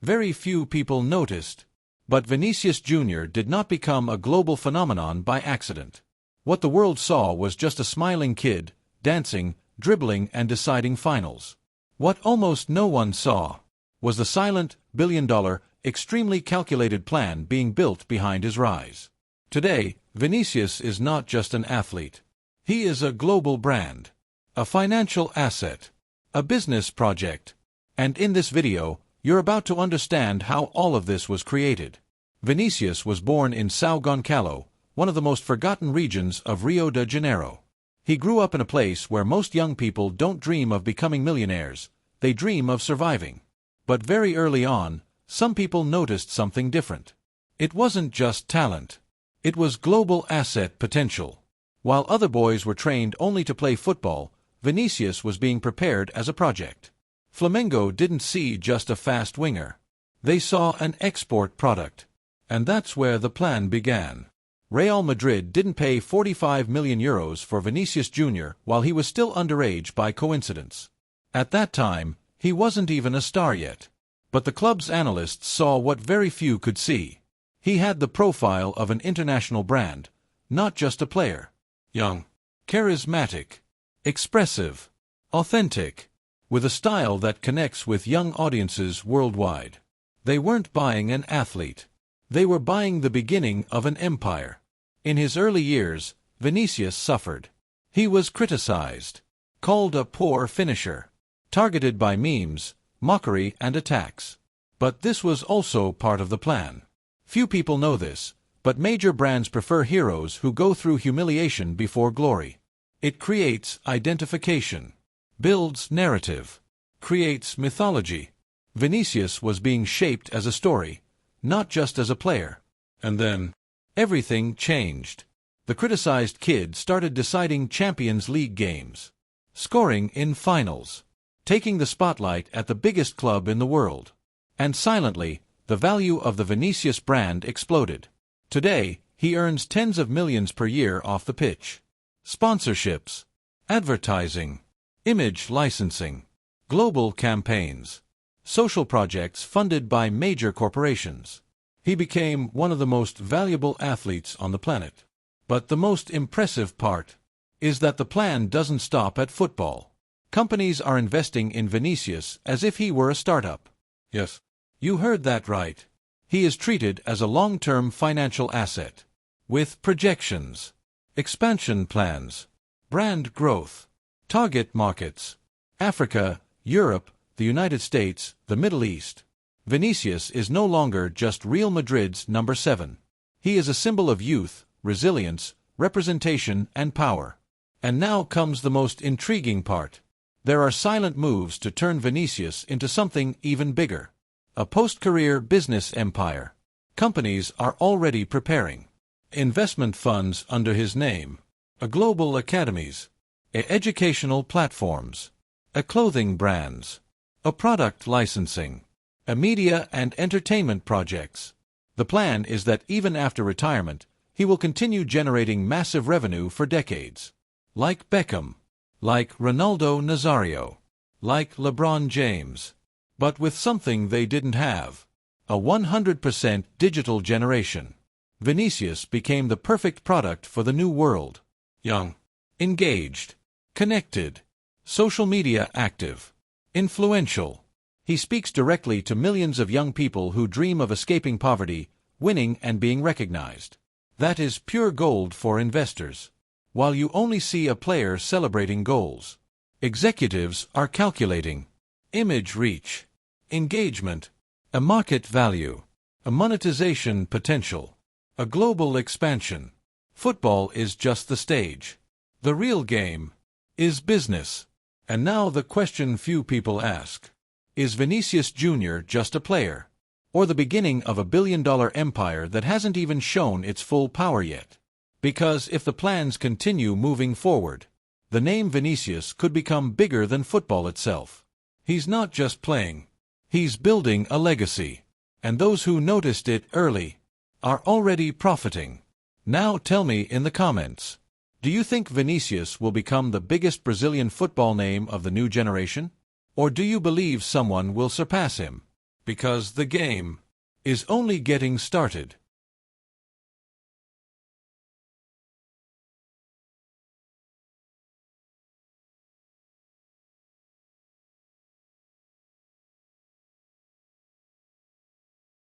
Very few people noticed. But Vinícius Jr. did not become a global phenomenon by accident. What the world saw was just a smiling kid, dancing, dribbling and deciding finals. What almost no one saw was the silent, billion-dollar, extremely calculated plan being built behind his rise. Today, Vinícius is not just an athlete. He is a global brand, a financial asset, a business project. And in this video, you're about to understand how all of this was created. Vinícius was born in São Gonçalo, one of the most forgotten regions of Rio de Janeiro. He grew up in a place where most young people don't dream of becoming millionaires, they dream of surviving. But very early on, some people noticed something different. It wasn't just talent. It was global asset potential. While other boys were trained only to play football, Vinícius was being prepared as a project. Flamengo didn't see just a fast winger. They saw an export product. And that's where the plan began. Real Madrid didn't pay 45 million euros for Vinícius Jr. while he was still underage by coincidence. At that time, he wasn't even a star yet. But the club's analysts saw what very few could see. He had the profile of an international brand, not just a player. Young, charismatic, expressive, authentic, with a style that connects with young audiences worldwide. They weren't buying an athlete. They were buying the beginning of an empire. In his early years, Vinícius suffered. He was criticized, called a poor finisher, targeted by memes, mockery and attacks. But this was also part of the plan. Few people know this, but major brands prefer heroes who go through humiliation before glory. It creates identification, builds narrative, creates mythology. Vinícius was being shaped as a story, not just as a player. And then, everything changed. The criticized kid started deciding Champions League games, scoring in finals, taking the spotlight at the biggest club in the world. And silently, the value of the Vinícius brand exploded. Today, he earns tens of millions per year off the pitch. Sponsorships, advertising, image licensing, global campaigns, social projects funded by major corporations. He became one of the most valuable athletes on the planet. But the most impressive part is that the plan doesn't stop at football. Companies are investing in Vinícius as if he were a startup. Yes, you heard that right. He is treated as a long-term financial asset, with projections, expansion plans, brand growth, target markets, Africa, Europe, the United States, the Middle East. Vinícius is no longer just Real Madrid's number 7. He is a symbol of youth, resilience, representation, and power. And now comes the most intriguing part. There are silent moves to turn Vinícius into something even bigger. A post-career business empire. Companies are already preparing. Investment funds under his name. Global academies. Educational platforms. Clothing brands. Product licensing. Media and entertainment projects. The plan is that even after retirement, he will continue generating massive revenue for decades. Like Beckham. Like Ronaldo Nazario. Like LeBron James. But with something they didn't have. A 100% digital generation. Vinícius became the perfect product for the new world. Young. Engaged. Connected. Social media active. Influential. He speaks directly to millions of young people who dream of escaping poverty, winning and being recognized. That is pure gold for investors. While you only see a player celebrating goals, executives are calculating image reach, engagement, a market value, a monetization potential, a global expansion. Football is just the stage. The real game is business. And now the question few people ask. Is Vinícius Jr. just a player? Or the beginning of a billion-dollar empire that hasn't even shown its full power yet? Because if the plans continue moving forward, the name Vinícius could become bigger than football itself. He's not just playing. He's building a legacy. And those who noticed it early are already profiting. Now tell me in the comments. Do you think Vinícius will become the biggest Brazilian football name of the new generation? Or do you believe someone will surpass him? because the game is only getting started.